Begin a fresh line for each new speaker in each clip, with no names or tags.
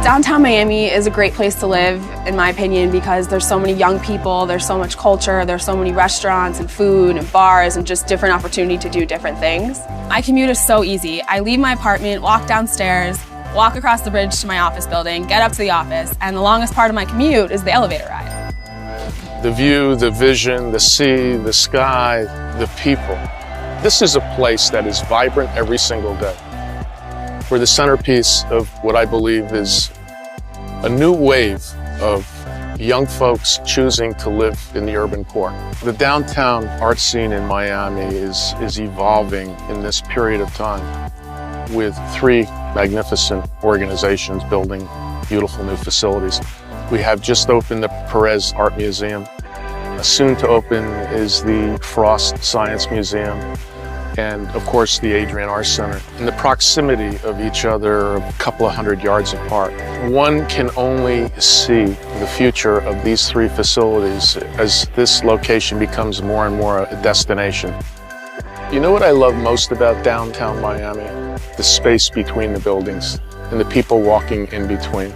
Downtown Miami is a great place to live, in my opinion, because there's so many young people, there's so much culture, there's so many restaurants and food and bars and just different opportunity to do different things. My commute is so easy. I leave my apartment, walk downstairs, walk across the bridge to my office building, get up to the office, and the longest part of my commute is the elevator ride.
The view, the vision, the sea, the sky, the people. This is a place that is vibrant every single day. We're the centerpiece of what I believe is a new wave of young folks choosing to live in the urban core. The downtown art scene in Miami is evolving in this period of time with 3 magnificent organizations building beautiful new facilities. We have just opened the Perez Art Museum. Soon to open is the Frost Science Museum, and of course the Adrian Art Center. In the proximity of each other, a couple of 100 yards apart, one can only see the future of these 3 facilities as this location becomes more and more a destination. You know what I love most about downtown Miami? The space between the buildings and the people walking in between.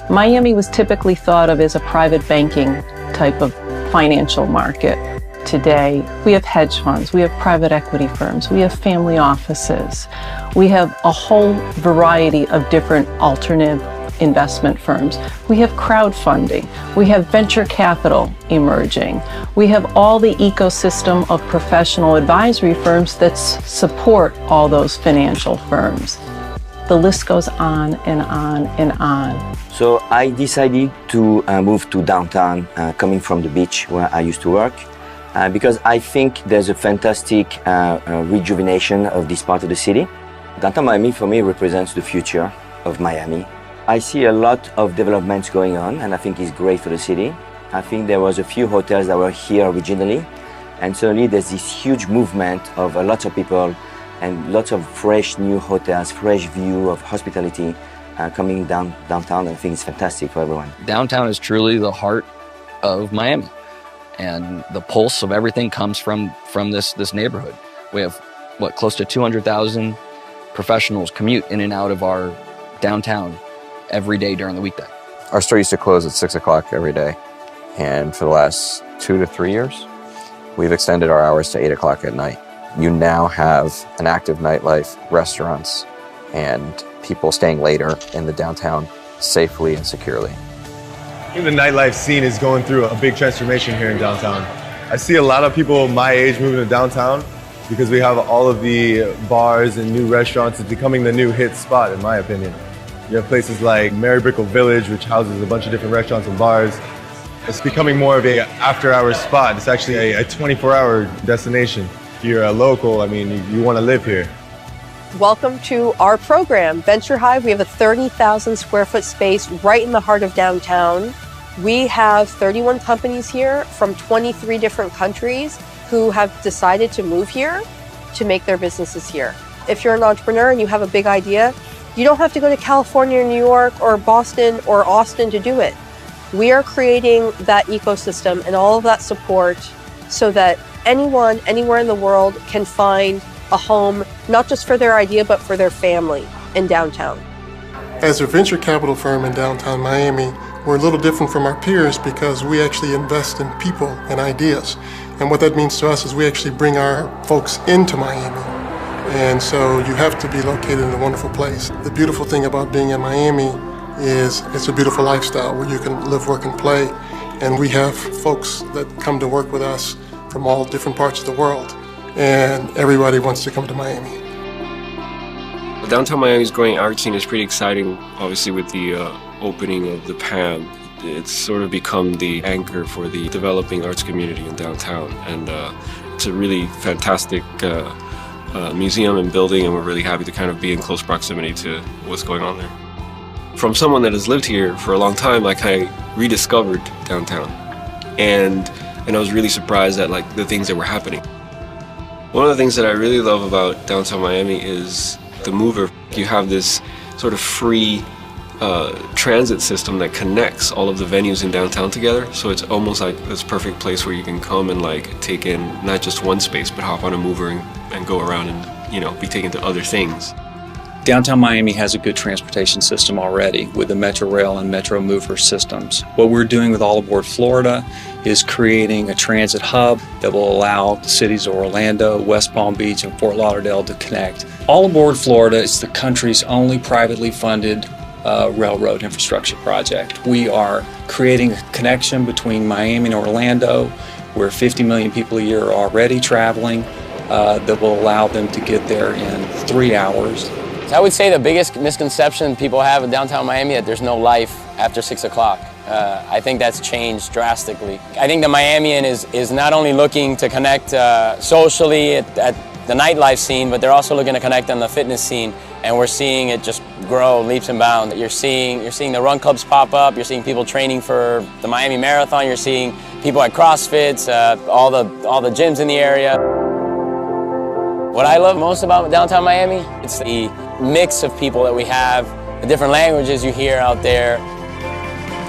Miami was typically thought of as a private banking type of financial market. Today, we have hedge funds, we have private equity firms, we have family offices, we have a whole variety of different alternative investment firms. We have crowdfunding, we have venture capital emerging, we have all the ecosystem of professional advisory firms that support all those financial firms. The list goes on and on and on.
So I decided to move to downtown, coming from the beach where I used to work. Because I think there's a fantastic rejuvenation of this part of the city. Downtown Miami for me represents the future of Miami. I see a lot of developments going on and I think it's great for the city. I think there was a few hotels that were here originally and suddenly there's this huge movement of lots of people and lots of fresh new hotels, fresh view of hospitality coming downtown. I think it's fantastic for everyone.
Downtown is truly the heart of Miami. And the pulse of everything comes from this neighborhood. We have, close to 200,000 professionals commute in and out of our downtown every day during the weekday.
Our store used to close at 6 o'clock every day. And for the last 2 to 3 years, we've extended our hours to 8 o'clock at night. You now have an active nightlife, restaurants, and people staying later in the downtown safely and securely.
I think the nightlife scene is going through a big transformation here in downtown. I see a lot of people my age moving to downtown because we have all of the bars and new restaurants. It's becoming the new hit spot, in my opinion. You have places like Mary Brickell Village, which houses a bunch of different restaurants and bars. It's becoming more of a after-hours spot. It's actually a 24-hour destination. If you're a local, I mean, you want to live here.
Welcome to our program, Venture Hive. We have a 30,000 square foot space right in the heart of downtown. We have 31 companies here from 23 different countries who have decided to move here to make their businesses here. If you're an entrepreneur and you have a big idea, you don't have to go to California, New York, or Boston, or Austin to do it. We are creating that ecosystem and all of that support so that anyone, anywhere in the world can find a home, not just for their idea, but for their family in downtown.
As a venture capital firm in downtown Miami, we're a little different from our peers because we actually invest in people and ideas. And what that means to us is we actually bring our folks into Miami. And so you have to be located in a wonderful place. The beautiful thing about being in Miami is it's a beautiful lifestyle where you can live, work, and play. And we have folks that come to work with us from all different parts of the world. And everybody wants to come to Miami.
The downtown Miami's growing art scene is pretty exciting, obviously with the opening of the PAM. It's sort of become the anchor for the developing arts community in downtown. And it's a really fantastic museum and building, and we're really happy to kind of be in close proximity to what's going on there. From someone that has lived here for a long time, I kind of rediscovered downtown. And I was really surprised at the things that were happening. One of the things that I really love about downtown Miami is the mover. You have this sort of free transit system that connects all of the venues in downtown together. So it's almost like this perfect place where you can come and take in not just one space, but hop on a mover and go around and be taken to other things.
Downtown Miami has a good transportation system already with the Metro Rail and Metro Mover systems. What we're doing with All Aboard Florida is creating a transit hub that will allow the cities of Orlando, West Palm Beach, and Fort Lauderdale to connect. All Aboard Florida is the country's only privately funded railroad infrastructure project. We are creating a connection between Miami and Orlando, where 50 million people a year are already traveling, that will allow them to get there in 3 hours.
I would say the biggest misconception people have in downtown Miami is that there's no life after 6 o'clock. I think that's changed drastically. I think the Miamian is not only looking to connect socially at the nightlife scene, but they're also looking to connect on the fitness scene, and we're seeing it just grow leaps and bounds. You're seeing the run clubs pop up. You're seeing people training for the Miami Marathon. You're seeing people at CrossFits, all the gyms in the area. What I love most about downtown Miami, it's the mix of people that we have, the different languages you hear out there,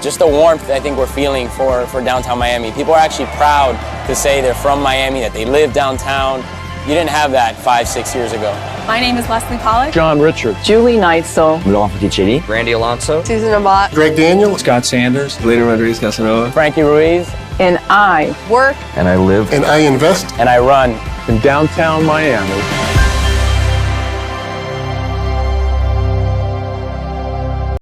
just the warmth I think we're feeling for downtown Miami. People are actually proud to say they're from Miami, that they live downtown. You didn't have that 5-6 years ago.
My name is Leslie Pollock.
John Richards.
Julie Neitzel.
Laurent Fetticelli.
Randy Alonso.
Susan Amat.
Greg Daniel.
Scott Sanders.
Lena Rodriguez Casanova.
Frankie Ruiz.
And I
Work.
And I live.
And I invest.
And I run.
In downtown Miami.